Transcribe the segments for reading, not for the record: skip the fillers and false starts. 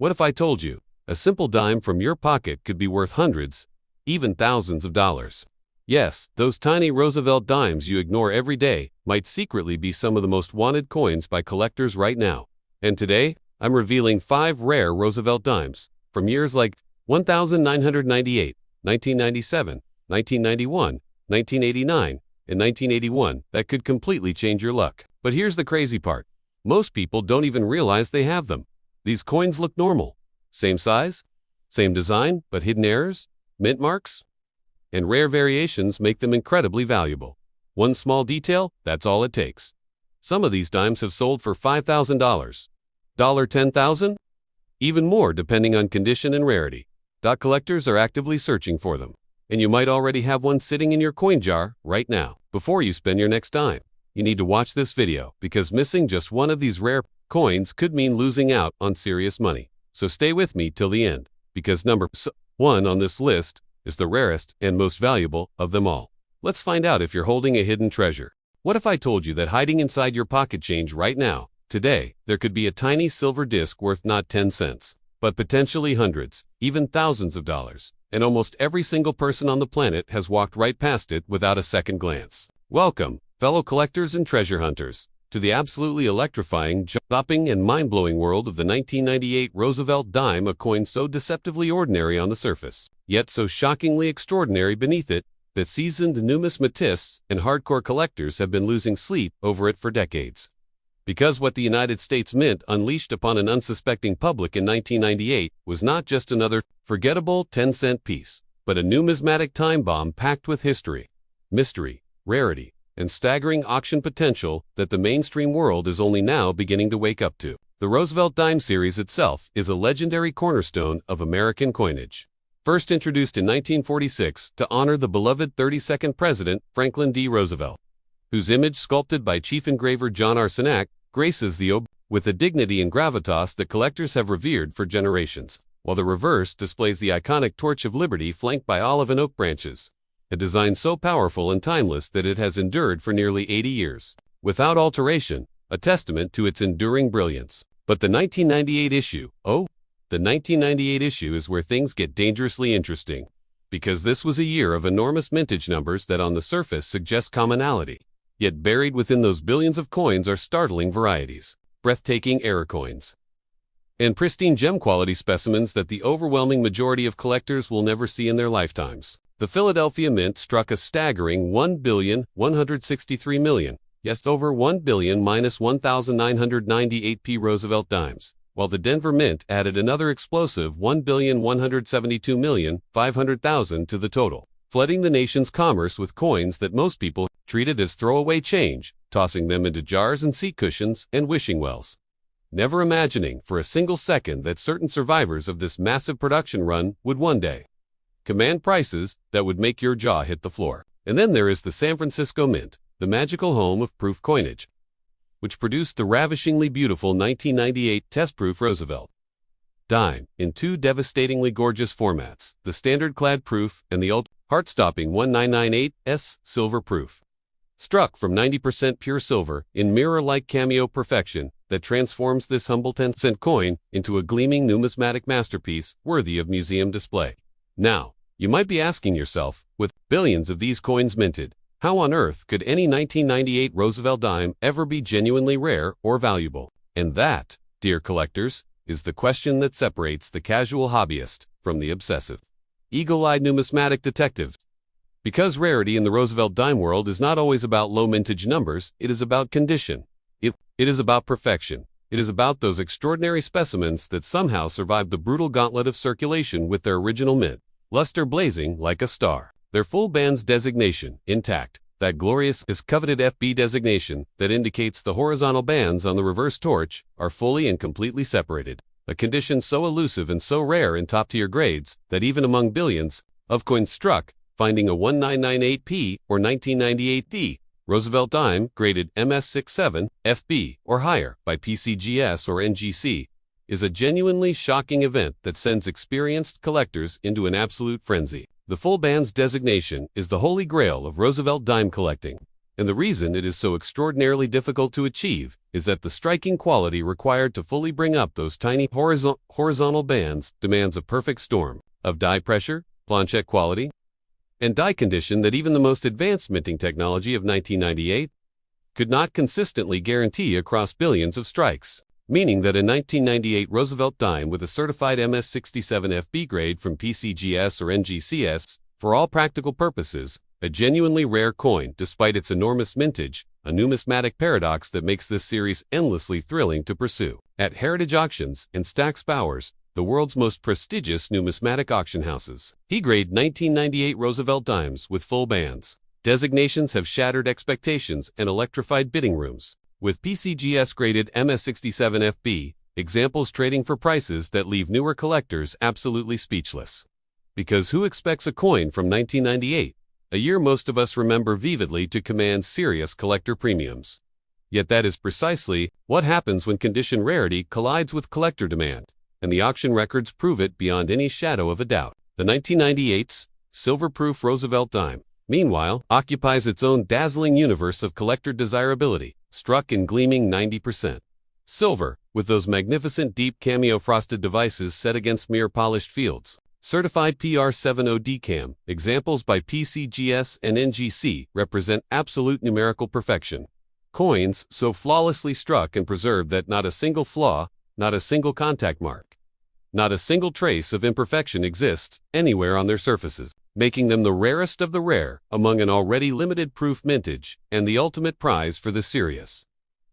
What if I told you a simple dime from your pocket could be worth hundreds, even thousands of dollars? Yes, those tiny Roosevelt dimes you ignore every day might secretly be some of the most wanted coins by collectors right now. And today, I'm revealing 5 rare Roosevelt dimes from years like 1998, 1997, 1991, 1989, and 1981 that could completely change your luck. But here's the crazy part. Most people don't even realize they have them. These coins look normal. Same size, same design, but hidden errors, mint marks, and rare variations make them incredibly valuable. One small detail, that's all it takes. Some of these dimes have sold for $5,000, $10,000, even more depending on condition and rarity. Collectors are actively searching for them, and you might already have one sitting in your coin jar right now. Before you spend your next dime, you need to watch this video because missing just one of these rare coins could mean losing out on serious money. So stay with me till the end, because number 1 on this list is the rarest and most valuable of them all. Let's find out if you're holding a hidden treasure. What if I told you that hiding inside your pocket change right now, today, there could be a tiny silver disc worth not 10 cents, but potentially hundreds, even thousands of dollars, and almost every single person on the planet has walked right past it without a second glance. Welcome, fellow collectors and treasure hunters, to the absolutely electrifying, jaw-dropping, and mind-blowing world of the 1998 Roosevelt dime, a coin so deceptively ordinary on the surface, yet so shockingly extraordinary beneath it, that seasoned numismatists and hardcore collectors have been losing sleep over it for decades. Because what the United States Mint unleashed upon an unsuspecting public in 1998 was not just another forgettable 10-cent piece, but a numismatic time bomb packed with history, mystery, rarity, and staggering auction potential that the mainstream world is only now beginning to wake up to. The Roosevelt dime series itself is a legendary cornerstone of American coinage. First introduced in 1946 to honor the beloved 32nd President Franklin D. Roosevelt, whose image sculpted by chief engraver John Arsenac graces the obe with a dignity and gravitas that collectors have revered for generations, while the reverse displays the iconic Torch of Liberty flanked by olive and oak branches, a design so powerful and timeless that it has endured for nearly 80 years, without alteration, a testament to its enduring brilliance. But the 1998 issue, the 1998 issue is where things get dangerously interesting, because this was a year of enormous mintage numbers that on the surface suggest commonality. Yet buried within those billions of coins are startling varieties, breathtaking error coins, and pristine gem-quality specimens that the overwhelming majority of collectors will never see in their lifetimes. The Philadelphia Mint struck a staggering 1,163,000,000, yes, over 1 billion minus 1,998 P Roosevelt dimes, while the Denver Mint added another explosive 1,172,500,000 to the total, flooding the nation's commerce with coins that most people treated as throwaway change, tossing them into jars and seat cushions and wishing wells, never imagining for a single second that certain survivors of this massive production run would one day command prices that would make your jaw hit the floor. And then there is the San Francisco Mint, the magical home of proof coinage, which produced the ravishingly beautiful 1998 test-proof Roosevelt dime in 2 devastatingly gorgeous formats, the standard clad proof and the heart-stopping 1998S silver proof, struck from 90% pure silver in mirror-like cameo perfection that transforms this humble 10-cent coin into a gleaming numismatic masterpiece worthy of museum display. Now, you might be asking yourself, with billions of these coins minted, how on earth could any 1998 Roosevelt dime ever be genuinely rare or valuable? And that, dear collectors, is the question that separates the casual hobbyist from the obsessive, eagle-eyed numismatic detective. Because rarity in the Roosevelt dime world is not always about low mintage numbers, it is about condition. It is about perfection. It is about those extraordinary specimens that somehow survived the brutal gauntlet of circulation with their original mint, luster blazing like a star, their full band's designation intact, that glorious is coveted FB designation that indicates the horizontal bands on the reverse torch are fully and completely separated, a condition so elusive and so rare in top-tier grades that even among billions of coins struck, finding a 1998P or 1998D Roosevelt dime graded MS67, FB, or higher by PCGS or NGC is a genuinely shocking event that sends experienced collectors into an absolute frenzy. The full band's designation is the holy grail of Roosevelt dime collecting, And the reason it is so extraordinarily difficult to achieve is that the striking quality required to fully bring up those tiny horizontal bands demands a perfect storm of die pressure, planchette quality, and die condition that even the most advanced minting technology of 1998 could not consistently guarantee across billions of strikes. Meaning that a 1998 Roosevelt dime with a certified MS67 FB grade from PCGS or NGCS, for all practical purposes, a genuinely rare coin despite its enormous mintage, a numismatic paradox that makes this series endlessly thrilling to pursue. At Heritage Auctions and Stack's Bowers, the world's most prestigious numismatic auction houses, E-grade 1998 Roosevelt dimes with full bands. Designations have shattered expectations and electrified bidding rooms. With PCGS-graded MS67 FB, examples trading for prices that leave newer collectors absolutely speechless. Because who expects a coin from 1998, a year most of us remember vividly, to command serious collector premiums? Yet that is precisely what happens when condition rarity collides with collector demand, and the auction records prove it beyond any shadow of a doubt. The 1998's silver-proof Roosevelt dime, meanwhile, occupies its own dazzling universe of collector desirability, struck in gleaming 90% silver, with those magnificent deep cameo frosted devices set against mere polished fields. Certified PR70 DCAM, examples by PCGS and NGC, represent absolute numerical perfection. Coins so flawlessly struck and preserved that not a single flaw, not a single contact mark, not a single trace of imperfection exists anywhere on their surfaces, making them the rarest of the rare among an already limited proof mintage and the ultimate prize for the serious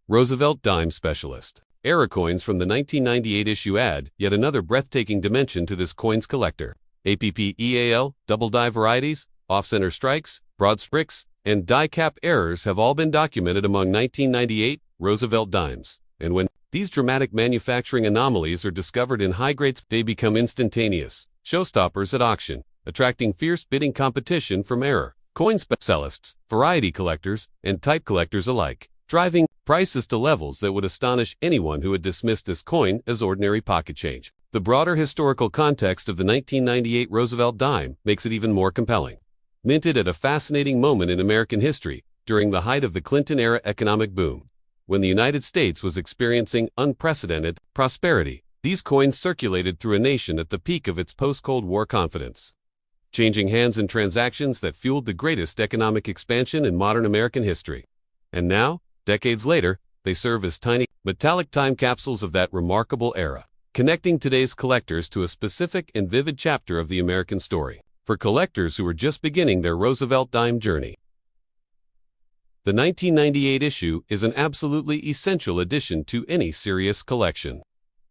Roosevelt dime specialist. Era coins from the 1998 issue add yet another breathtaking dimension to this coins collector. APPEAL, double die varieties, off-center strikes, broad spricks, and die cap errors have all been documented among 1998 Roosevelt dimes. And when these dramatic manufacturing anomalies are discovered in high grades, they become instantaneous showstoppers at auction, attracting fierce bidding competition from error coin specialists, variety collectors, and type collectors alike, driving prices to levels that would astonish anyone who had dismissed this coin as ordinary pocket change. The broader historical context of the 1998 Roosevelt dime makes it even more compelling. Minted at a fascinating moment in American history, during the height of the Clinton-era economic boom, when the United States was experiencing unprecedented prosperity, these coins circulated through a nation at the peak of its post-Cold War confidence, changing hands in transactions that fueled the greatest economic expansion in modern American history. And now, decades later, they serve as tiny, metallic time capsules of that remarkable era, connecting today's collectors to a specific and vivid chapter of the American story. For collectors who are just beginning their Roosevelt dime journey, the 1998 issue is an absolutely essential addition to any serious collection.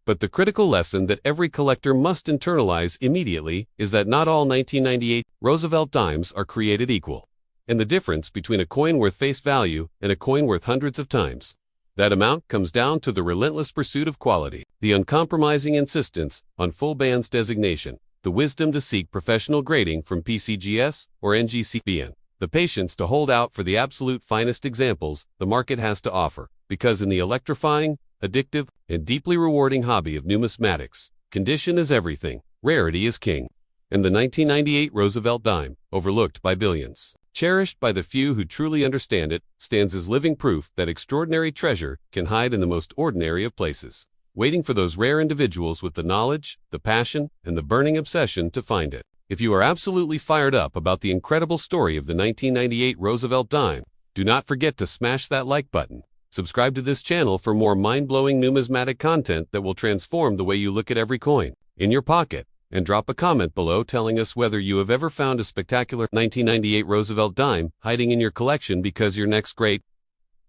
But the critical lesson that every collector must internalize immediately is that not all 1998 Roosevelt dimes are created equal. And the difference between a coin worth face value and a coin worth hundreds of times that amount comes down to the relentless pursuit of quality, the uncompromising insistence on full bands designation, the wisdom to seek professional grading from PCGS or NGCBN, the patience to hold out for the absolute finest examples the market has to offer, because in the electrifying, addictive, and deeply rewarding hobby of numismatics, condition is everything, rarity is king. And the 1998 Roosevelt dime, overlooked by billions, cherished by the few who truly understand it, stands as living proof that extraordinary treasure can hide in the most ordinary of places, waiting for those rare individuals with the knowledge, the passion, and the burning obsession to find it. If you are absolutely fired up about the incredible story of the 1998 Roosevelt dime, do not forget to smash that like button. Subscribe to this channel for more mind-blowing numismatic content that will transform the way you look at every coin in your pocket. And drop a comment below telling us whether you have ever found a spectacular 1998 Roosevelt dime hiding in your collection, because your next great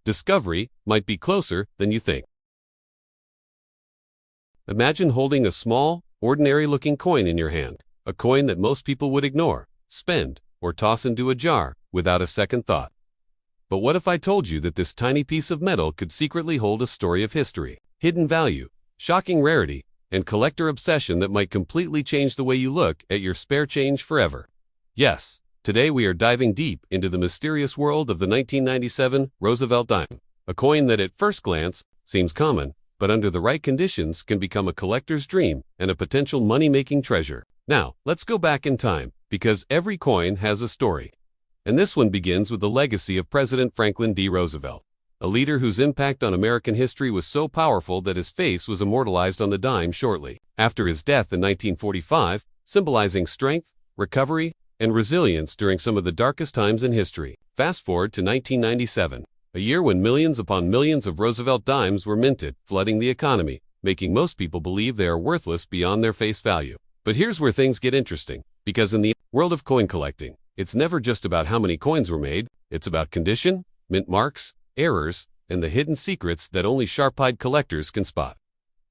discovery might be closer than you think. Imagine holding a small, ordinary-looking coin in your hand, a coin that most people would ignore, spend, or toss into a jar without a second thought. But what if I told you that this tiny piece of metal could secretly hold a story of history, hidden value, shocking rarity, and collector obsession that might completely change the way you look at your spare change forever? Yes, today we are diving deep into the mysterious world of the 1997 Roosevelt dime, a coin that at first glance seems common, but under the right conditions can become a collector's dream and a potential money-making treasure. Now, let's go back in time, because every coin has a story. And this one begins with the legacy of President Franklin D. Roosevelt, a leader whose impact on American history was so powerful that his face was immortalized on the dime shortly after his death in 1945, symbolizing strength, recovery, and resilience during some of the darkest times in history. Fast forward to 1997, a year when millions upon millions of Roosevelt dimes were minted, flooding the economy, making most people believe they are worthless beyond their face value. But here's where things get interesting, because in the world of coin collecting, it's never just about how many coins were made, it's about condition, mint marks, errors, and the hidden secrets that only sharp-eyed collectors can spot.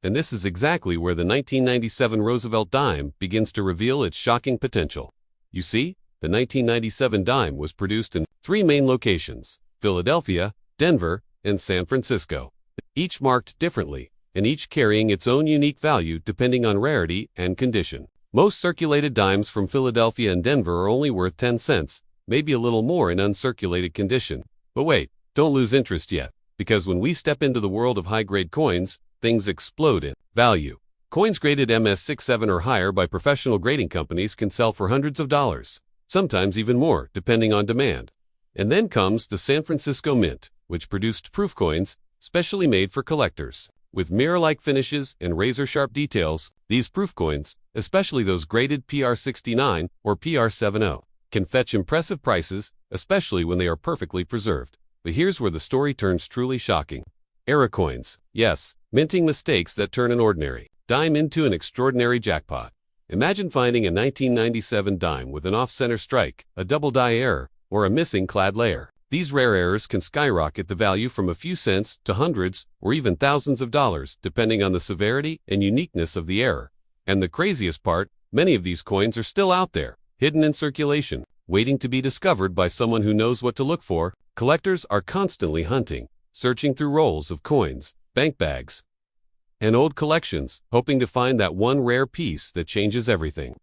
And this is exactly where the 1997 Roosevelt dime begins to reveal its shocking potential. You see, the 1997 dime was produced in 3 main locations: Philadelphia, Denver, and San Francisco, each marked differently, and each carrying its own unique value depending on rarity and condition. Most circulated dimes from Philadelphia and Denver are only worth 10 cents, maybe a little more in uncirculated condition. But wait, don't lose interest yet, because when we step into the world of high-grade coins, things explode in value. Coins graded MS67 or higher by professional grading companies can sell for hundreds of dollars, sometimes even more, depending on demand. And then comes the San Francisco Mint, which produced proof coins, specially made for collectors. With mirror-like finishes and razor-sharp details, these proof coins, especially those graded PR69 or PR70, can fetch impressive prices, especially when they are perfectly preserved. But here's where the story turns truly shocking. Error coins. Yes, minting mistakes that turn an ordinary dime into an extraordinary jackpot. Imagine finding a 1997 dime with an off-center strike, a double die error, or a missing clad layer. These rare errors can skyrocket the value from a few cents to hundreds or even thousands of dollars, depending on the severity and uniqueness of the error. And the craziest part, many of these coins are still out there, hidden in circulation, waiting to be discovered by someone who knows what to look for. Collectors are constantly hunting, searching through rolls of coins, bank bags, and old collections, hoping to find that one rare piece that changes everything.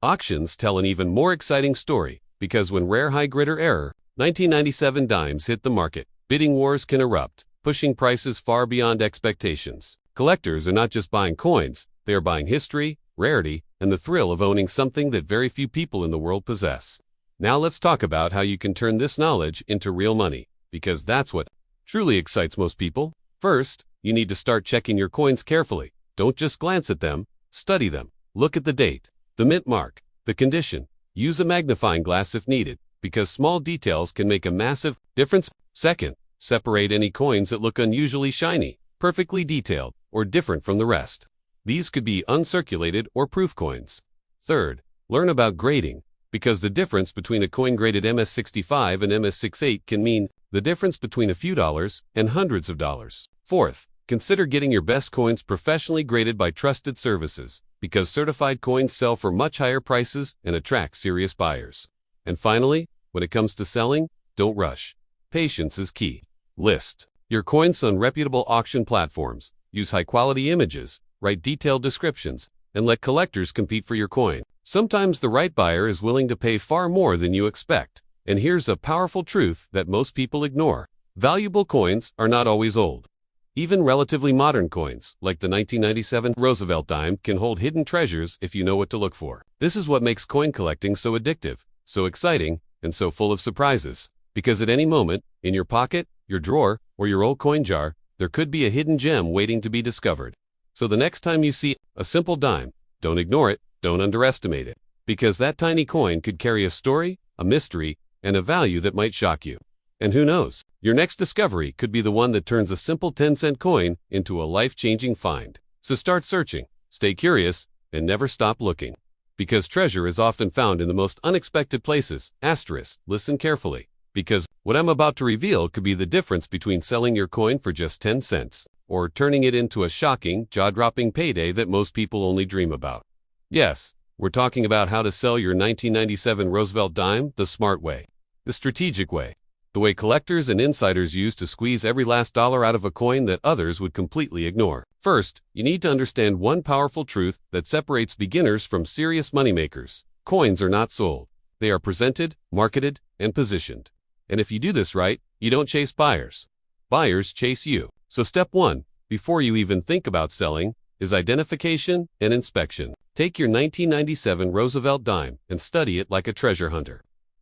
Auctions tell an even more exciting story, because when rare high-grade or error 1997 dimes hit the market, bidding wars can erupt, pushing prices far beyond expectations. Collectors are not just buying coins, they are buying history, rarity, and the thrill of owning something that very few people in the world possess. Now let's talk about how you can turn this knowledge into real money, because that's what truly excites most people. First, you need to start checking your coins carefully. Don't just glance at them, study them. Look at the date, the mint mark, the condition. Use a magnifying glass if needed, because small details can make a massive difference. Second, separate any coins that look unusually shiny, perfectly detailed, or different from the rest. These could be uncirculated or proof coins. Third, learn about grading, because the difference between a coin graded MS65 and MS68 can mean the difference between a few dollars and hundreds of dollars. Fourth, consider getting your best coins professionally graded by trusted services, because certified coins sell for much higher prices and attract serious buyers. And finally, when it comes to selling, don't rush. Patience is key. List your coins on reputable auction platforms, use high-quality images, write detailed descriptions, and let collectors compete for your coin. Sometimes the right buyer is willing to pay far more than you expect. And here's a powerful truth that most people ignore. Valuable coins are not always old. Even relatively modern coins, like the 1997 Roosevelt dime, can hold hidden treasures if you know what to look for. This is what makes coin collecting so addictive, so exciting, and so full of surprises. Because at any moment, in your pocket, your drawer, or your old coin jar, there could be a hidden gem waiting to be discovered. So the next time you see a simple dime, don't ignore it, don't underestimate it, because that tiny coin could carry a story, a mystery, and a value that might shock you. And who knows, your next discovery could be the one that turns a simple 10-cent coin into a life-changing find. So start searching, stay curious, and never stop looking. Because treasure is often found in the most unexpected places. Asterisk, listen carefully, because what I'm about to reveal could be the difference between selling your coin for just 10 cents, or turning it into a shocking, jaw-dropping payday that most people only dream about. Yes, we're talking about how to sell your 1997 Roosevelt dime the smart way, the strategic way, the way collectors and insiders use to squeeze every last dollar out of a coin that others would completely ignore. First, you need to understand one powerful truth that separates beginners from serious moneymakers. Coins are not sold. They are presented, marketed, and positioned. And if you do this right, you don't chase buyers. Buyers chase you. So step 1, before you even think about selling, is identification and inspection. Take your 1997 Roosevelt dime and study it like a treasure hunter.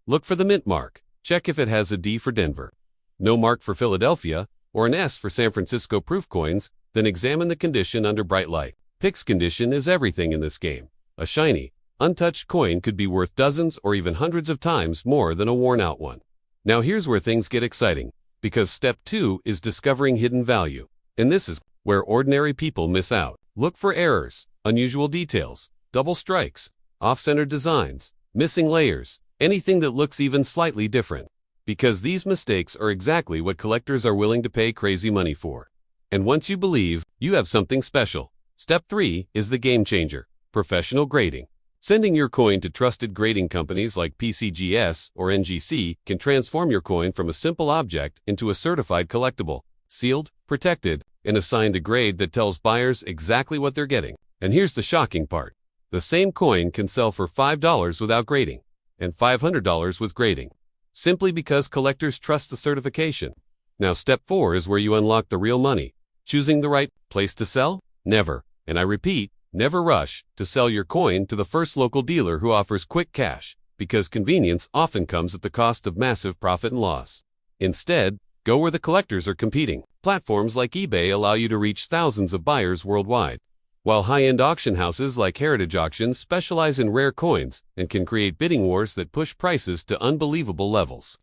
Look for the mint mark. Check if it has a D for Denver, no mark for Philadelphia, or an S for San Francisco proof coins, then examine the condition under bright light. PIX condition is everything in this game. A shiny, untouched coin could be worth dozens or even hundreds of times more than a worn-out one. Now here's where things get exciting, because step 2 is discovering hidden value. And this is where ordinary people miss out. Look for errors, unusual details, double strikes, off-center designs, missing layers, anything that looks even slightly different. Because these mistakes are exactly what collectors are willing to pay crazy money for. And once you believe you have something special, step 3 is the game changer: professional grading. Sending your coin to trusted grading companies like PCGS or NGC can transform your coin from a simple object into a certified collectible, sealed, protected, and assigned a grade that tells buyers exactly what they're getting. And here's the shocking part. The same coin can sell for $5 without grading, and $500 with grading, simply because collectors trust the certification. Now step 4 is where you unlock the real money. Choosing the right place to sell? Never, and I repeat, never rush to sell your coin to the first local dealer who offers quick cash, because convenience often comes at the cost of massive profit and loss. Instead, go where the collectors are competing. Platforms like eBay allow you to reach thousands of buyers worldwide, while high-end auction houses like Heritage Auctions specialize in rare coins and can create bidding wars that push prices to unbelievable levels.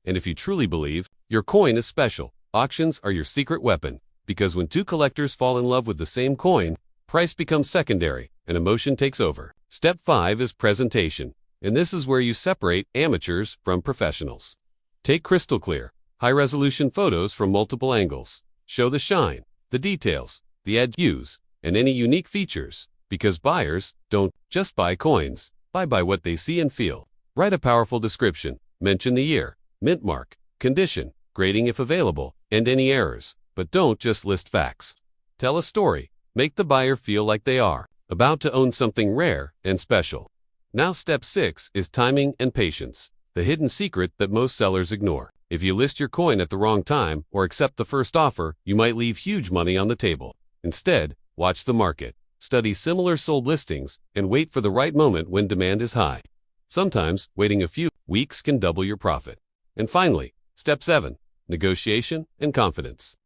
And if you truly believe your coin is special, auctions are your secret weapon, because when two collectors fall in love with the same coin, price becomes secondary, and emotion takes over. Step 5 is presentation, and this is where you separate amateurs from professionals. Take crystal clear, high-resolution photos from multiple angles. Show the shine, the details, the edges, and any unique features, because buyers don't just buy coins, buy what they see and feel. Write a powerful description, mention the year, mint mark, condition, grading if available, and any errors, but don't just list facts. Tell a story. Make the buyer feel like they are about to own something rare and special. Now step 6 is timing and patience, the hidden secret that most sellers ignore. If you list your coin at the wrong time or accept the first offer, you might leave huge money on the table. Instead, watch the market, study similar sold listings, and wait for the right moment when demand is high. Sometimes, waiting a few weeks can double your profit. And finally, step 7, negotiation and confidence.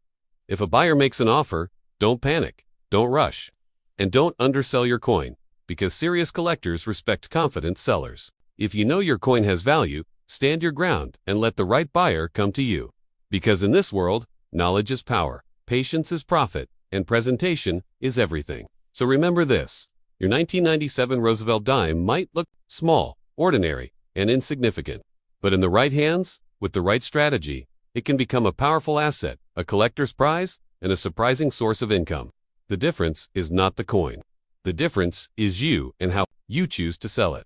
If a buyer makes an offer, don't panic. Don't rush. And don't undersell your coin, because serious collectors respect confident sellers. If you know your coin has value, stand your ground and let the right buyer come to you. Because in this world, knowledge is power, patience is profit, and presentation is everything. So remember this: your 1997 Roosevelt dime might look small, ordinary, and insignificant. But in the right hands, with the right strategy, it can become a powerful asset, a collector's prize, and a surprising source of income. The difference is not the coin. The difference is you and how you choose to sell it.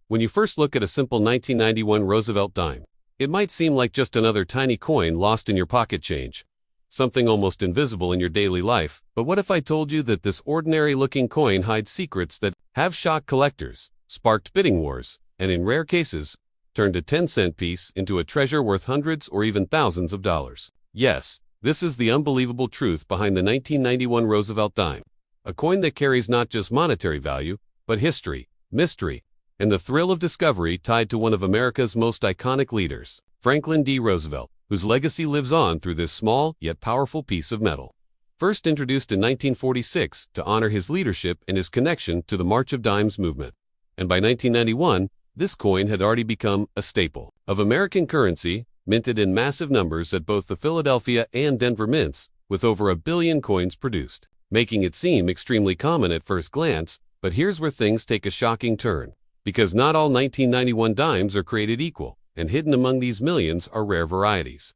When you first look at a simple 1991 Roosevelt dime, it might seem like just another tiny coin lost in your pocket change, something almost invisible in your daily life. But what if I told you that this ordinary-looking coin hides secrets that have shocked collectors, sparked bidding wars, and in rare cases, turned a 10-cent piece into a treasure worth hundreds or even thousands of dollars? Yes, this is the unbelievable truth behind the 1991 Roosevelt dime, a coin that carries not just monetary value, but history, mystery, and the thrill of discovery tied to one of America's most iconic leaders, Franklin D. Roosevelt, whose legacy lives on through this small yet powerful piece of metal. First introduced in 1946 to honor his leadership and his connection to the March of Dimes movement. And by 1991, this coin had already become a staple of American currency, minted in massive numbers at both the Philadelphia and Denver mints, with over 1 billion coins produced, making it seem extremely common at first glance. But here's where things take a shocking turn, because not all 1991 dimes are created equal, and hidden among these millions are rare varieties,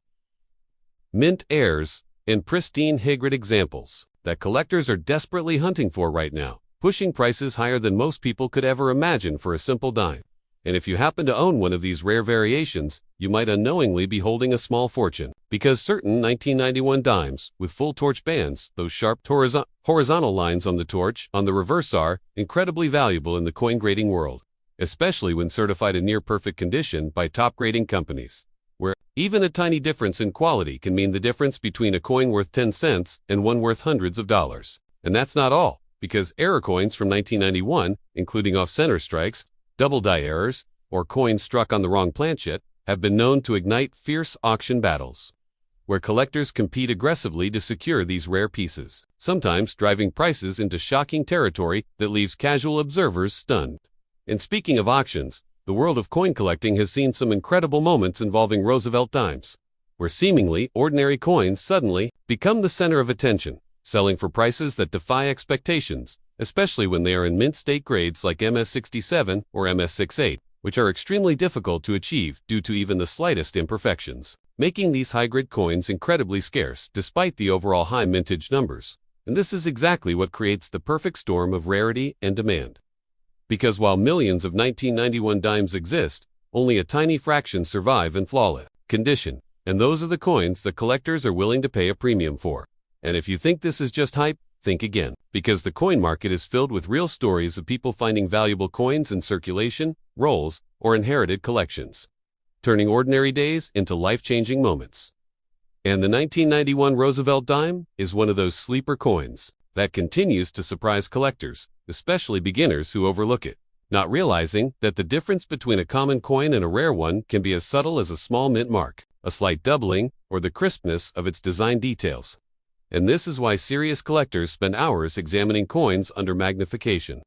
mint heirs, and pristine Hygrid examples that collectors are desperately hunting for right now, pushing prices higher than most people could ever imagine for a simple dime. And if you happen to own one of these rare variations, you might unknowingly be holding a small fortune, because certain 1991 dimes with full torch bands, those sharp horizontal lines on the torch on the reverse, are incredibly valuable in the coin grading world, especially when certified in near-perfect condition by top grading companies, where even a tiny difference in quality can mean the difference between a coin worth 10 cents and one worth hundreds of dollars. And that's not all, because error coins from 1991, including off-center strikes, Double die errors, or coins struck on the wrong planchet, have been known to ignite fierce auction battles, where collectors compete aggressively to secure these rare pieces, sometimes driving prices into shocking territory that leaves casual observers stunned. And speaking of auctions, the world of coin collecting has seen some incredible moments involving Roosevelt dimes, where seemingly ordinary coins suddenly become the center of attention, selling for prices that defy expectations, especially when they are in mint state grades like MS67 or MS68, which are extremely difficult to achieve due to even the slightest imperfections, making these high-grade coins incredibly scarce despite the overall high mintage numbers. And this is exactly what creates the perfect storm of rarity and demand. Because while millions of 1991 dimes exist, only a tiny fraction survive in flawless condition, and those are the coins that collectors are willing to pay a premium for. And if you think this is just hype, think again, because the coin market is filled with real stories of people finding valuable coins in circulation, rolls, or inherited collections, turning ordinary days into life-changing moments. And the 1991 Roosevelt dime is one of those sleeper coins that continues to surprise collectors, especially beginners who overlook it, not realizing that the difference between a common coin and a rare one can be as subtle as a small mint mark, a slight doubling, or the crispness of its design details. And this is why serious collectors spend hours examining coins under magnification,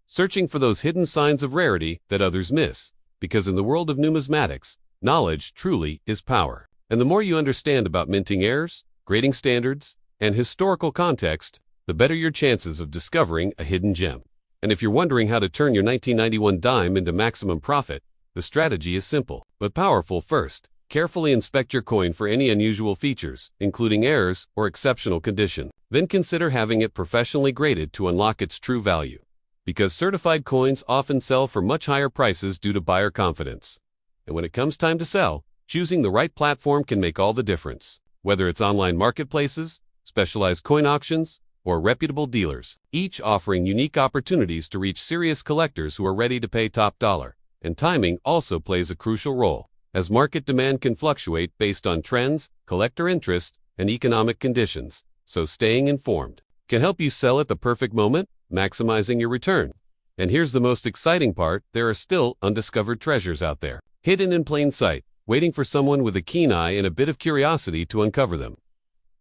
searching for those hidden signs of rarity that others miss, because in the world of numismatics, knowledge truly is power. And the more you understand about minting errors, grading standards, and historical context, the better your chances of discovering a hidden gem. And if you're wondering how to turn your 1991 dime into maximum profit, the strategy is simple, but powerful. First, carefully inspect your coin for any unusual features, including errors or exceptional condition. Then consider having it professionally graded to unlock its true value, because certified coins often sell for much higher prices due to buyer confidence. And when it comes time to sell, choosing the right platform can make all the difference. Whether it's online marketplaces, specialized coin auctions, or reputable dealers, each offering unique opportunities to reach serious collectors who are ready to pay top dollar. And timing also plays a crucial role, as market demand can fluctuate based on trends, collector interest, and economic conditions, so staying informed can help you sell at the perfect moment, maximizing your return. And here's the most exciting part: there are still undiscovered treasures out there, hidden in plain sight, waiting for someone with a keen eye and a bit of curiosity to uncover them.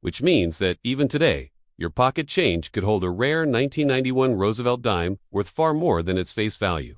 Which means that even today, your pocket change could hold a rare 1991 Roosevelt dime worth far more than its face value,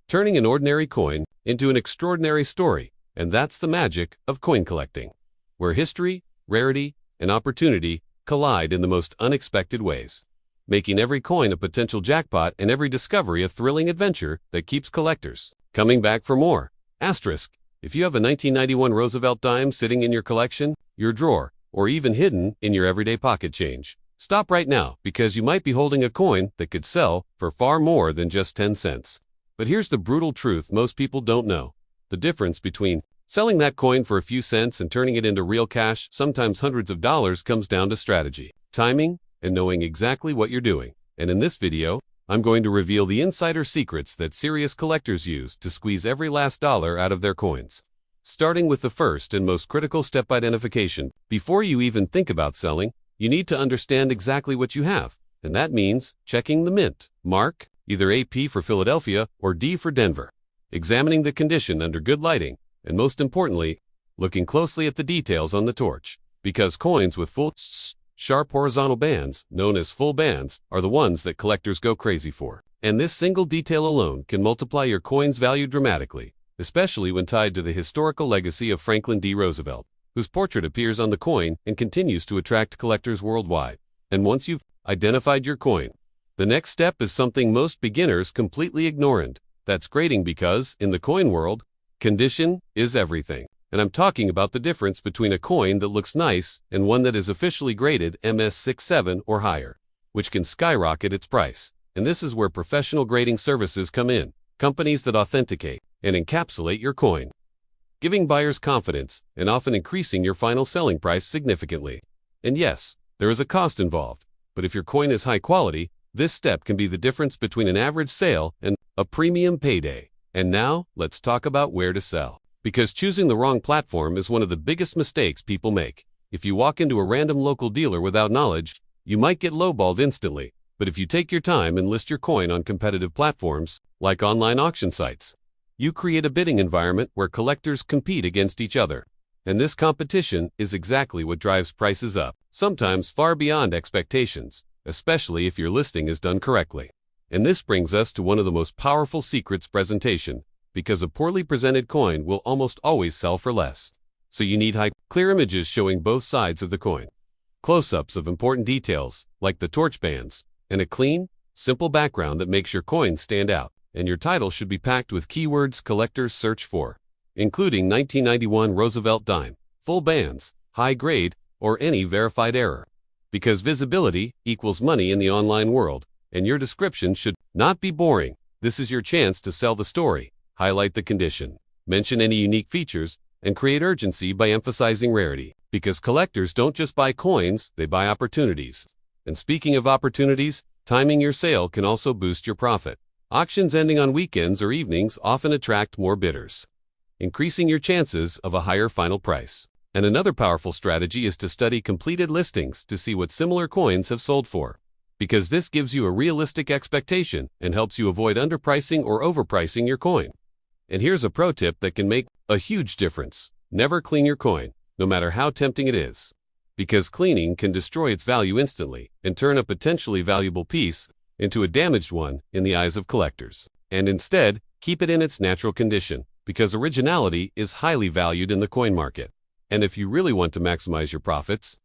turning an ordinary coin into an extraordinary story. And that's the magic of coin collecting, where history, rarity, and opportunity collide in the most unexpected ways, making every coin a potential jackpot and every discovery a thrilling adventure that keeps collectors coming back for more. Asterisk: if you have a 1991 Roosevelt dime sitting in your collection, your drawer, or even hidden in your everyday pocket change, stop right now, because you might be holding a coin that could sell for far more than just 10 cents. But here's the brutal truth most people don't know: the difference between selling that coin for a few cents and turning it into real cash, sometimes hundreds of dollars, comes down to strategy, timing, and knowing exactly what you're doing. And in this video, I'm going to reveal the insider secrets that serious collectors use to squeeze every last dollar out of their coins. Starting with the first and most critical step: identification. Before you even think about selling, you need to understand exactly what you have, and that means checking the mint mark, either AP for Philadelphia or D for Denver, examining the condition under good lighting, and most importantly, looking closely at the details on the torch, because coins with full, sharp horizontal bands, known as full bands, are the ones that collectors go crazy for. And this single detail alone can multiply your coin's value dramatically, especially when tied to the historical legacy of Franklin D. Roosevelt, whose portrait appears on the coin and continues to attract collectors worldwide. And once you've identified your coin, the next step is something most beginners completely ignore, and that's grading, because in the coin world, condition is everything. And I'm talking about the difference between a coin that looks nice and one that is officially graded MS67 or higher, which can skyrocket its price. And this is where professional grading services come in, companies that authenticate and encapsulate your coin, giving buyers confidence and often increasing your final selling price significantly. And yes, there is a cost involved, but if your coin is high quality, this step can be the difference between an average sale and a premium payday. And now, let's talk about where to sell, because choosing the wrong platform is one of the biggest mistakes people make. If you walk into a random local dealer without knowledge, you might get lowballed instantly. But if you take your time and list your coin on competitive platforms, like online auction sites. You create a bidding environment where collectors compete against each other. And this competition is exactly what drives prices up, sometimes far beyond expectations, especially if your listing is done correctly. And this brings us to one of the most powerful secrets: presentation, because a poorly presented coin will almost always sell for less. So you need clear images showing both sides of the coin, close-ups of important details, like the torch bands, and a clean, simple background that makes your coin stand out. And your title should be packed with keywords collectors search for, including 1991 Roosevelt dime, full bands, high grade, or any verified error. Because visibility equals money in the online world, and your description should not be boring. This is your chance to sell the story, highlight the condition, mention any unique features, and create urgency by emphasizing rarity. Because collectors don't just buy coins, they buy opportunities. And speaking of opportunities, timing your sale can also boost your profit. Auctions ending on weekends or evenings often attract more bidders, increasing your chances of a higher final price. And another powerful strategy is to study completed listings to see what similar coins have sold for, because this gives you a realistic expectation and helps you avoid underpricing or overpricing your coin. And here's a pro tip that can make a huge difference: never clean your coin, no matter how tempting it is, because cleaning can destroy its value instantly and turn a potentially valuable piece into a damaged one in the eyes of collectors. And instead, keep it in its natural condition, because originality is highly valued in the coin market. And if you really want to maximize your profits,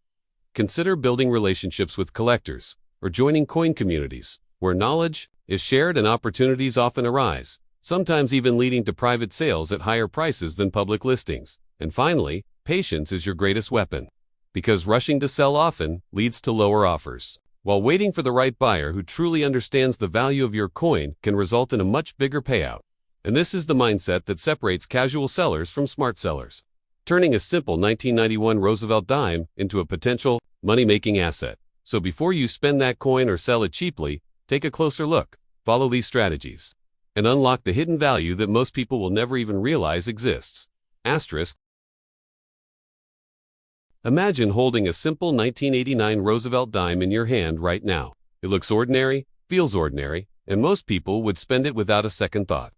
consider building relationships with collectors or joining coin communities where knowledge is shared and opportunities often arise, sometimes even leading to private sales at higher prices than public listings. And finally, patience is your greatest weapon, because rushing to sell often leads to lower offers, while waiting for the right buyer who truly understands the value of your coin can result in a much bigger payout. And this is the mindset that separates casual sellers from smart sellers, turning a simple 1991 Roosevelt dime into a potential money-making asset. So before you spend that coin or sell it cheaply, take a closer look, follow these strategies, and unlock the hidden value that most people will never even realize exists. Asterisk. Imagine holding a simple 1989 Roosevelt dime in your hand right now. It looks ordinary, feels ordinary, and most people would spend it without a second thought.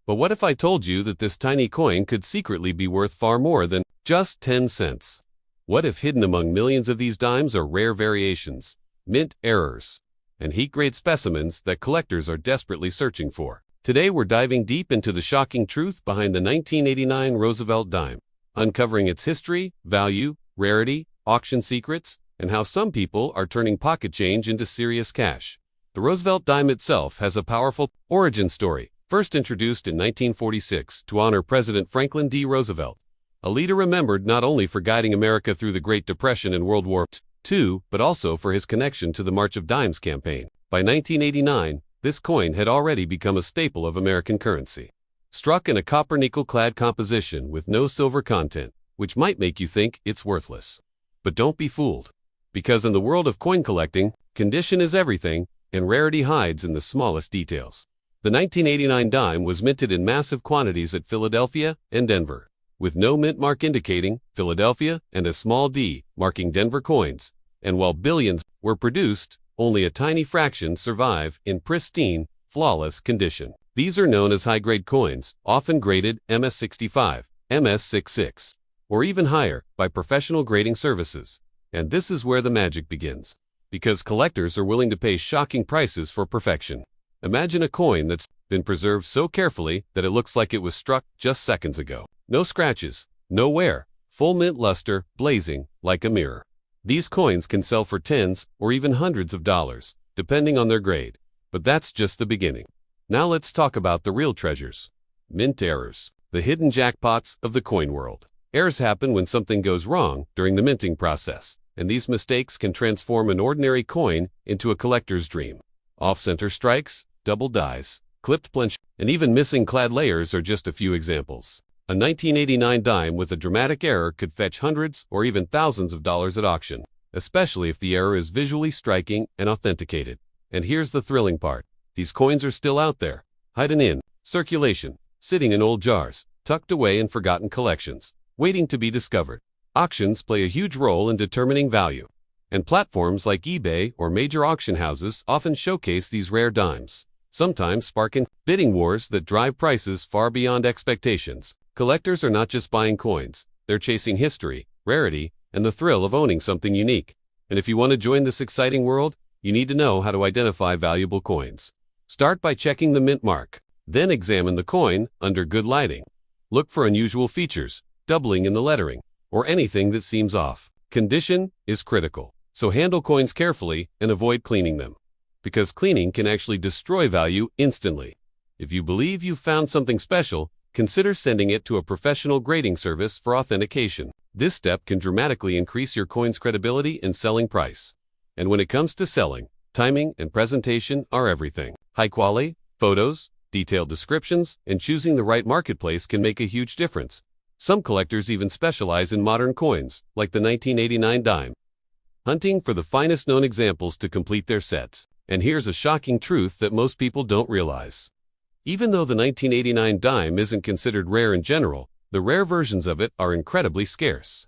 But what if I told you that this tiny coin could secretly be worth far more than just 10 cents? What if hidden among millions of these dimes are rare variations, mint errors, and heat-grade specimens that collectors are desperately searching for? Today we're diving deep into the shocking truth behind the 1989 Roosevelt dime, uncovering its history, value, rarity, auction secrets, and how some people are turning pocket change into serious cash. The Roosevelt dime itself has a powerful origin story. First introduced in 1946 to honor President Franklin D. Roosevelt, a leader remembered not only for guiding America through the Great Depression and World War II, but also for his connection to the March of Dimes campaign. By 1989, this coin had already become a staple of American currency, struck in a copper-nickel-clad composition with no silver content, which might make you think it's worthless. But don't be fooled, because in the world of coin collecting, condition is everything, and rarity hides in the smallest details. The 1989 dime was minted in massive quantities at Philadelphia and Denver, with no mint mark indicating Philadelphia and a small d marking Denver coins. And while billions were produced, only a tiny fraction survive in pristine, flawless condition. These are known as high-grade coins, often graded MS65, MS66, or even higher by professional grading services. And this is where the magic begins, because collectors are willing to pay shocking prices for perfection. Imagine a coin that's been preserved so carefully that it looks like it was struck just seconds ago. No scratches, no wear, full mint luster, blazing like a mirror. These coins can sell for tens or even hundreds of dollars, depending on their grade. But that's just the beginning. Now let's talk about the real treasures. Mint errors, the hidden jackpots of the coin world. Errors happen when something goes wrong during the minting process, and these mistakes can transform an ordinary coin into a collector's dream. Off-center strikes, double dies, clipped plinch, and even missing clad layers are just a few examples. A 1989 dime with a dramatic error could fetch hundreds or even thousands of dollars at auction, especially if the error is visually striking and authenticated. And here's the thrilling part. These coins are still out there, hidden in circulation, sitting in old jars, tucked away in forgotten collections, waiting to be discovered. Auctions play a huge role in determining value, and platforms like eBay or major auction houses often showcase these rare dimes. sometimes sparking bidding wars that drive prices far beyond expectations. Collectors are not just buying coins, they're chasing history, rarity, and the thrill of owning something unique. And if you want to join this exciting world, you need to know how to identify valuable coins. Start by checking the mint mark. Then examine the coin under good lighting. Look for unusual features, doubling in the lettering, or anything that seems off. Condition is critical, so handle coins carefully and avoid cleaning them, because cleaning can actually destroy value instantly. If you believe you've found something special, consider sending it to a professional grading service for authentication. This step can dramatically increase your coin's credibility and selling price. And when it comes to selling, timing and presentation are everything. High quality, photos, detailed descriptions, and choosing the right marketplace can make a huge difference. Some collectors even specialize in modern coins, like the 1989 dime, hunting for the finest known examples to complete their sets. And here's a shocking truth that most people don't realize. Even though the 1989 dime isn't considered rare in general, the rare versions of it are incredibly scarce.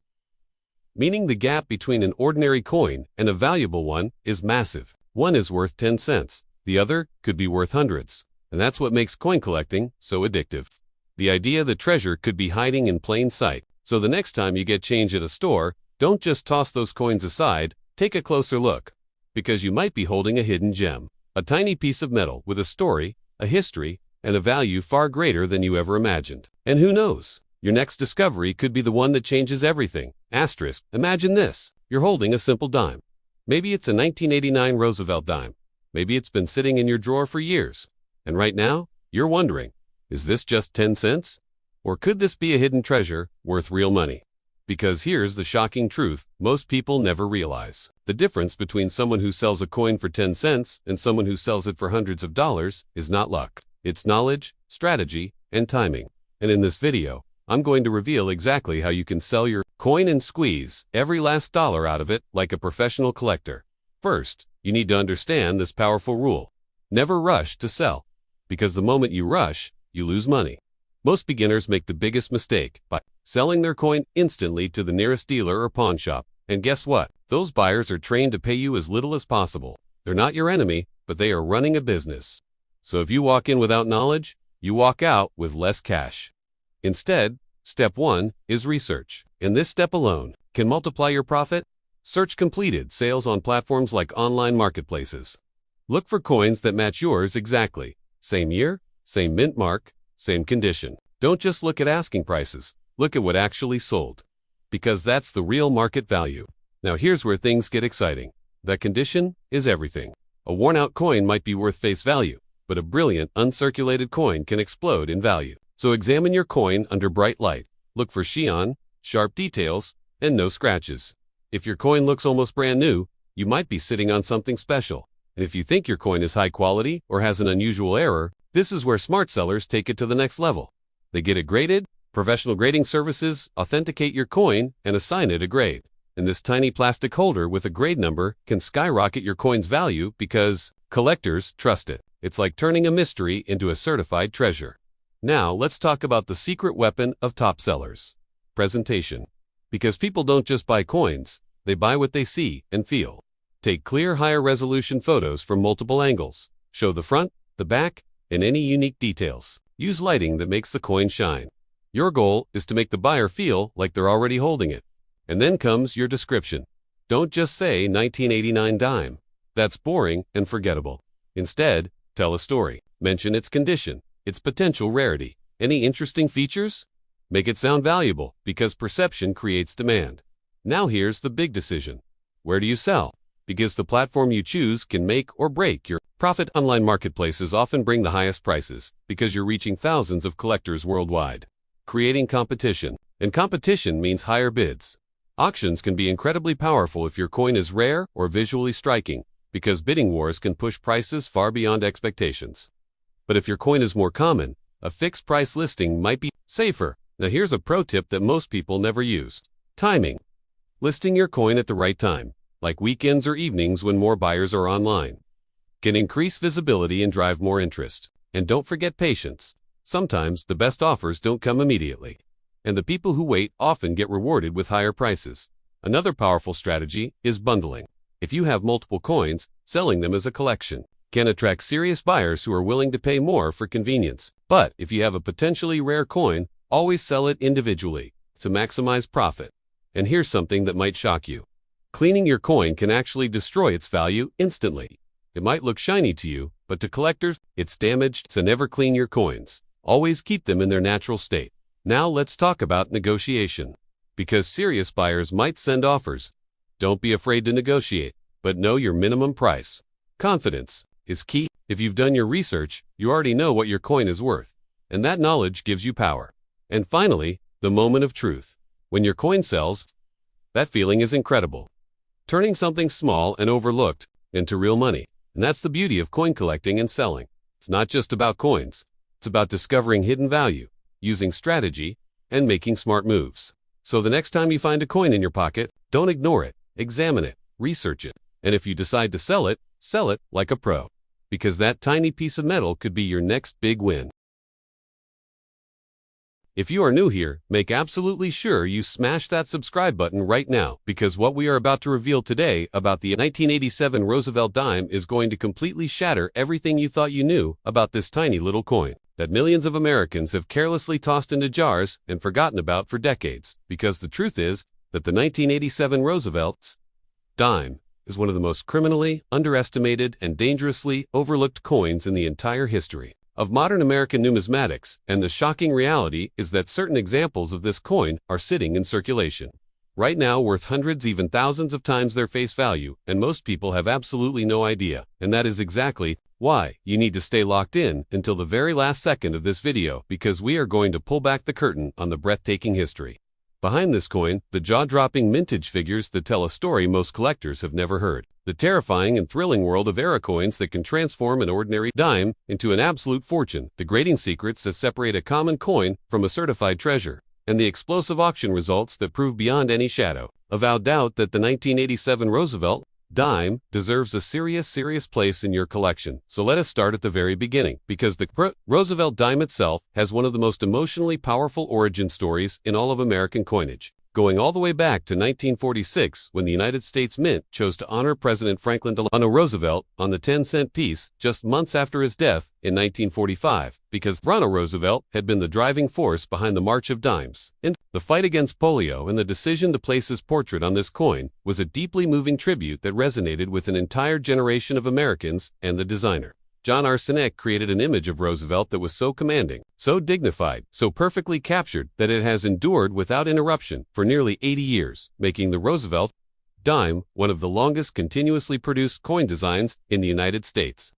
Meaning the gap between an ordinary coin and a valuable one is massive. One is worth 10 cents, the other could be worth hundreds. And that's what makes coin collecting so addictive. The idea that treasure could be hiding in plain sight. So the next time you get change at a store, don't just toss those coins aside, take a closer look. Because you might be holding a hidden gem. A tiny piece of metal with a story, a history, and a value far greater than you ever imagined. And who knows? Your next discovery could be the one that changes everything. Asterisk, imagine this. You're holding a simple dime. Maybe it's a 1989 Roosevelt dime. Maybe it's been sitting in your drawer for years. And right now, you're wondering, is this just 10 cents? Or could this be a hidden treasure worth real money? Because here's the shocking truth most people never realize. The difference between someone who sells a coin for 10 cents and someone who sells it for hundreds of dollars is not luck. It's knowledge, strategy, and timing. And in this video, I'm going to reveal exactly how you can sell your coin and squeeze every last dollar out of it like a professional collector. First, you need to understand this powerful rule. Never rush to sell. Because the moment you rush, you lose money. Most beginners make the biggest mistake by selling their coin instantly to the nearest dealer or pawn shop. And guess what? Those buyers are trained to pay you as little as possible. They're not your enemy, but they are running a business. So if you walk in without knowledge, you walk out with less cash. Instead, step 1 is research. And this step alone can multiply your profit. Search completed sales on platforms like online marketplaces. Look for coins that match yours exactly. Same year, same mint mark, same condition. Don't just look at asking prices. Look at what actually sold. Because that's the real market value. Now here's where things get exciting. That condition is everything. A worn-out coin might be worth face value, but a brilliant, uncirculated coin can explode in value. So examine your coin under bright light. Look for sheen, sharp details, and no scratches. If your coin looks almost brand new, you might be sitting on something special. And if you think your coin is high quality or has an unusual error, this is where smart sellers take it to the next level. They get it graded, professional grading services authenticate your coin and assign it a grade. And this tiny plastic holder with a grade number can skyrocket your coin's value because collectors trust it. It's like turning a mystery into a certified treasure. Now let's talk about the secret weapon of top sellers. Presentation. Because people don't just buy coins, they buy what they see and feel. Take clear, higher resolution photos from multiple angles. Show the front, the back, and any unique details. Use lighting that makes the coin shine. Your goal is to make the buyer feel like they're already holding it. And then comes your description. Don't just say 1989 dime. That's boring and forgettable. Instead, tell a story. Mention its condition, its potential rarity. Any interesting features? Make it sound valuable, because perception creates demand. Now here's the big decision. Where do you sell? Because the platform you choose can make or break your profit. Online marketplaces often bring the highest prices because you're reaching thousands of collectors worldwide. Creating competition. And competition means higher bids. Auctions can be incredibly powerful if your coin is rare or visually striking, because bidding wars can push prices far beyond expectations. But if your coin is more common, a fixed price listing might be safer. Now here's a pro tip that most people never use. Timing. Listing your coin at the right time, like weekends or evenings when more buyers are online, can increase visibility and drive more interest. And don't forget patience. Sometimes the best offers don't come immediately, and the people who wait often get rewarded with higher prices. Another powerful strategy is bundling. If you have multiple coins, selling them as a collection can attract serious buyers who are willing to pay more for convenience. But if you have a potentially rare coin, always sell it individually to maximize profit. And here's something that might shock you. Cleaning your coin can actually destroy its value instantly. It might look shiny to you, but to collectors, it's damaged, so never clean your coins. Always keep them in their natural state. Now let's talk about negotiation. Because serious buyers might send offers. Don't be afraid to negotiate, but know your minimum price. Confidence is key. If you've done your research, you already know what your coin is worth, and that knowledge gives you power. And finally, the moment of truth. When your coin sells, that feeling is incredible. Turning something small and overlooked into real money. And that's the beauty of coin collecting and selling. It's not just about coins. It's about discovering hidden value, using strategy, and making smart moves. So the next time you find a coin in your pocket, don't ignore it. Examine it, research it, and if you decide to sell it like a pro. Because that tiny piece of metal could be your next big win. If you are new here, make absolutely sure you smash that subscribe button right now, because what we are about to reveal today about the 1987 Roosevelt dime is going to completely shatter everything you thought you knew about this tiny little coin that millions of Americans have carelessly tossed into jars and forgotten about for decades. Because the truth is that the 1987 Roosevelt's dime is one of the most criminally underestimated and dangerously overlooked coins in the entire history of modern American numismatics, and the shocking reality is that certain examples of this coin are sitting in circulation right now worth hundreds, even thousands of times their face value, and most people have absolutely no idea. And that is exactly why you need to stay locked in until the very last second of this video, because we are going to pull back the curtain on the breathtaking history behind this coin, the jaw-dropping mintage figures that tell a story most collectors have never heard, the terrifying and thrilling world of era coins that can transform an ordinary dime into an absolute fortune, the grading secrets that separate a common coin from a certified treasure, and the explosive auction results that prove beyond any shadow of a doubt that the 1987 Roosevelt dime deserves a serious place in your collection. So let us start at the very beginning, because the Roosevelt dime itself has one of the most emotionally powerful origin stories in all of American coinage, going all the way back to 1946 when the United States Mint chose to honor President Franklin Delano Roosevelt on the 10-cent piece just months after his death in 1945, because Delano Roosevelt had been the driving force behind the March of Dimes. And the fight against polio and the decision to place his portrait on this coin was a deeply moving tribute that resonated with an entire generation of Americans, and the designer, John Arseneck, created an image of Roosevelt that was so commanding, so dignified, so perfectly captured that it has endured without interruption for nearly 80 years, making the Roosevelt dime one of the longest continuously produced coin designs in the United States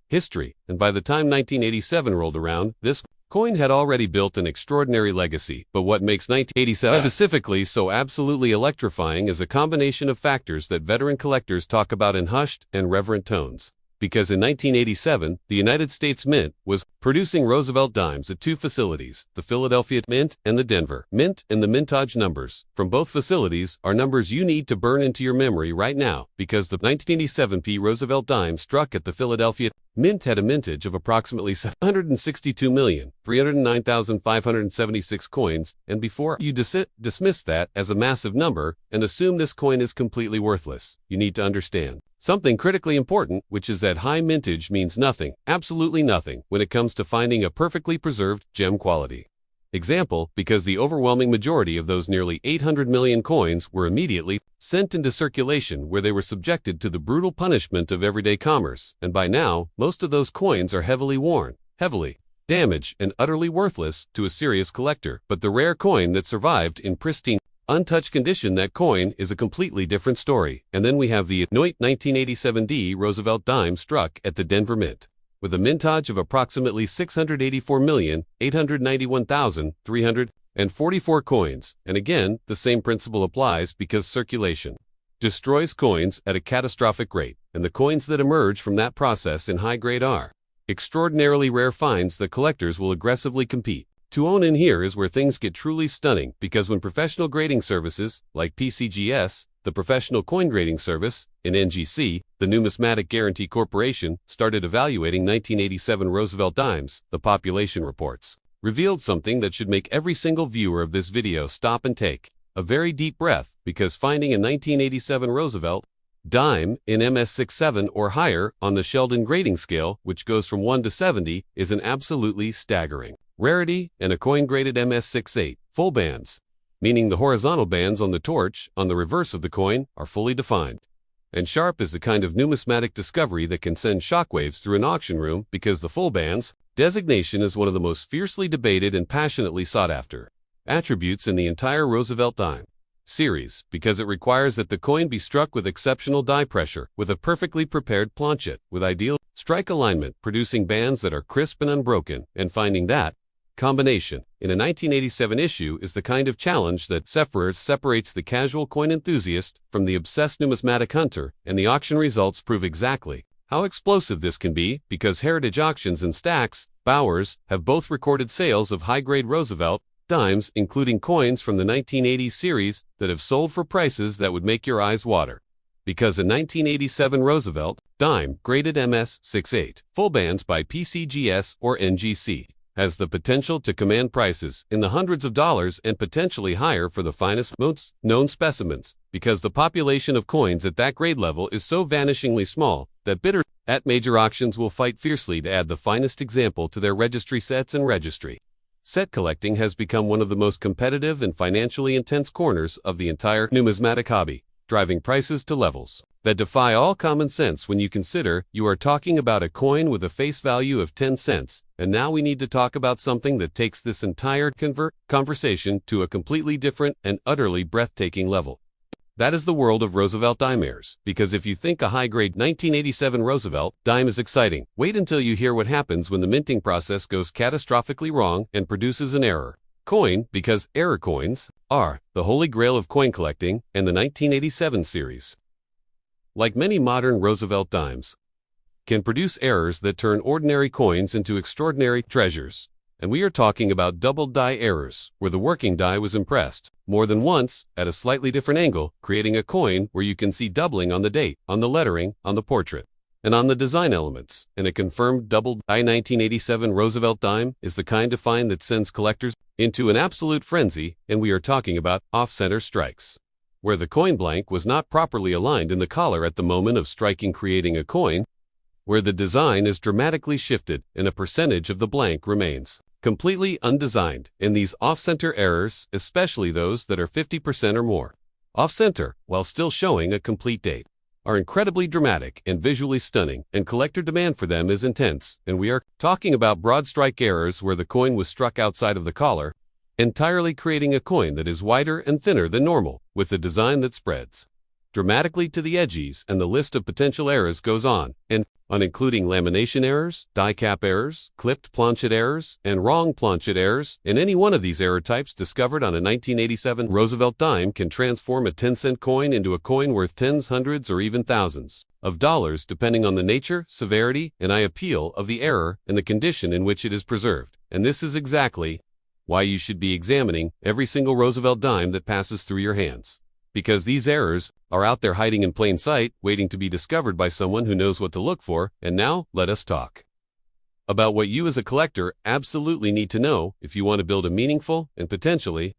history. And by the time 1987 rolled around, this coin had already built an extraordinary legacy. But what makes 1987 specifically so absolutely electrifying is a combination of factors that veteran collectors talk about in hushed and reverent tones. Because in 1987, the United States Mint was producing Roosevelt dimes at two facilities, the Philadelphia Mint and the Denver Mint, and the mintage numbers from both facilities are numbers you need to burn into your memory right now, because the 1987 Roosevelt dime struck at the Philadelphia Mint had a mintage of approximately 762,309,576 coins, and before you dismiss that as a massive number and assume this coin is completely worthless, you need to understand something critically important, which is that high mintage means nothing, absolutely nothing, when it comes to finding a perfectly preserved gem quality example, because the overwhelming majority of those nearly 800 million coins were immediately sent into circulation, where they were subjected to the brutal punishment of everyday commerce, and by now, most of those coins are heavily worn, heavily damaged, and utterly worthless to a serious collector. But the rare coin that survived in pristine, untouched condition, that coin is a completely different story. And then we have the 1987 Roosevelt dime struck at the Denver Mint, with a mintage of approximately 684,891,344 coins. And again, the same principle applies, because circulation destroys coins at a catastrophic rate, and the coins that emerge from that process in high grade are extraordinarily rare finds that collectors will aggressively compete to own. In here is where things get truly stunning, because when professional grading services like PCGS, the Professional Coin Grading Service, and NGC, the Numismatic Guarantee Corporation, started evaluating 1987 Roosevelt dimes, the population reports revealed something that should make every single viewer of this video stop and take a very deep breath, because finding a 1987 Roosevelt Dime, in MS67 or higher on the Sheldon grading scale, which goes from 1 to 70, is an absolutely staggering rarity, and a coin graded MS68, full bands, meaning the horizontal bands on the torch, on the reverse of the coin, are fully defined. And sharp is the kind of numismatic discovery that can send shockwaves through an auction room because the full bands designation is one of the most fiercely debated and passionately sought after attributes in the entire Roosevelt dime series, because it requires that the coin be struck with exceptional die pressure, with a perfectly prepared planchet, with ideal strike alignment, producing bands that are crisp and unbroken, and finding that combination in a 1987 issue is the kind of challenge that separates the casual coin enthusiast from the obsessed numismatic hunter, and the auction results prove exactly how explosive this can be, because Heritage Auctions and Stack's Bowers have both recorded sales of high-grade Roosevelt dimes, including coins from the 1980s series that have sold for prices that would make your eyes water. Because a 1987 Roosevelt dime graded MS68 full bands by PCGS or NGC has the potential to command prices in the hundreds of dollars and potentially higher for the finest, most known specimens, because the population of coins at that grade level is so vanishingly small that bidders at major auctions will fight fiercely to add the finest example to their registry sets, and registry set collecting has become one of the most competitive and financially intense corners of the entire numismatic hobby, driving prices to levels that defy all common sense when you consider you are talking about a coin with a face value of 10 cents. And now we need to talk about something that takes this entire conversation to a completely different and utterly breathtaking level. That is the world of Roosevelt dimeers, because if you think a high-grade 1987 Roosevelt dime is exciting, wait until you hear what happens when the minting process goes catastrophically wrong and produces an error coin, because error coins are the holy grail of coin collecting and the 1987 series, like many modern Roosevelt dimes, can produce errors that turn ordinary coins into extraordinary treasures. And we are talking about doubled die errors, where the working die was impressed more than once at a slightly different angle, creating a coin where you can see doubling on the date, on the lettering, on the portrait, and on the design elements. And a confirmed doubled die 1987 Roosevelt dime is the kind of find that sends collectors into an absolute frenzy, and we are talking about off-center strikes, where the coin blank was not properly aligned in the collar at the moment of striking, creating a coin where the design is dramatically shifted and a percentage of the blank remains completely undesigned. And these off-center errors, especially those that are 50% or more off-center while still showing a complete date, are incredibly dramatic and visually stunning, and collector demand for them is intense. And we are talking about broad strike errors where the coin was struck outside of the collar, entirely creating a coin that is wider and thinner than normal, with a design that spreads dramatically to the edges, and the list of potential errors goes on, including lamination errors, die cap errors, clipped planchet errors, and wrong planchet errors. And any one of these error types discovered on a 1987 Roosevelt dime can transform a 10-cent coin into a coin worth tens, hundreds, or even thousands of dollars, depending on the nature, severity, and appeal of the error and the condition in which it is preserved. And this is exactly why you should be examining every single Roosevelt dime that passes through your hands, because these errors are out there hiding in plain sight, waiting to be discovered by someone who knows what to look for. And now, let us talk about what you as a collector absolutely need to know if you want to build a meaningful and potentially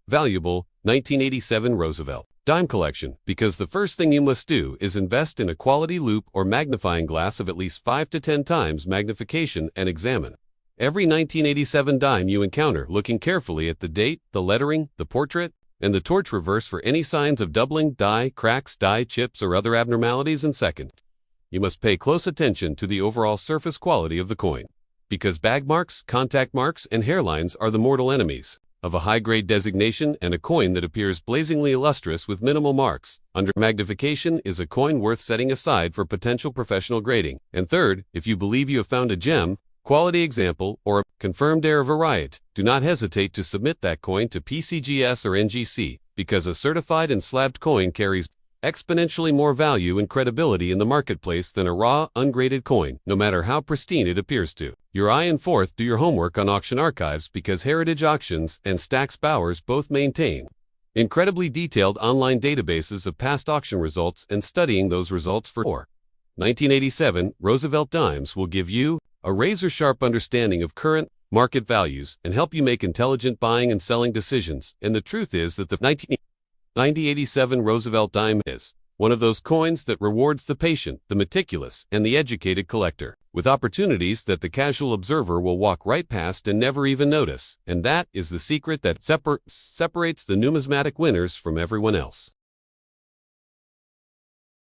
valuable 1987 Roosevelt dime collection, because the first thing you must do is invest in a quality loupe or magnifying glass of at least 5 to 10 times magnification and examine every 1987 dime you encounter, looking carefully at the date, the lettering, the portrait, and the torch reverse for any signs of doubling, die cracks, die chips, or other abnormalities. And second, you must pay close attention to the overall surface quality of the coin, because bag marks, contact marks, and hairlines are the mortal enemies of a high-grade designation, and a coin that appears blazingly illustrious with minimal marks under magnification is a coin worth setting aside for potential professional grading. And third, if you believe you have found a gem, quality example, or a confirmed error variant, do not hesitate to submit that coin to PCGS or NGC, because a certified and slabbed coin carries exponentially more value and credibility in the marketplace than a raw, ungraded coin, no matter how pristine it appears to your eye. And fourth, do your homework on auction archives, because Heritage Auctions and Stack's Bowers both maintain incredibly detailed online databases of past auction results, and studying those results for 1987 Roosevelt dimes will give you a razor-sharp understanding of current market values and help you make intelligent buying and selling decisions. And the truth is that the 1987 Roosevelt dime is One of those coins that rewards the patient, the meticulous, and the educated collector, with opportunities that the casual observer will walk right past and never even notice. And that is the secret that separates the numismatic winners from everyone else.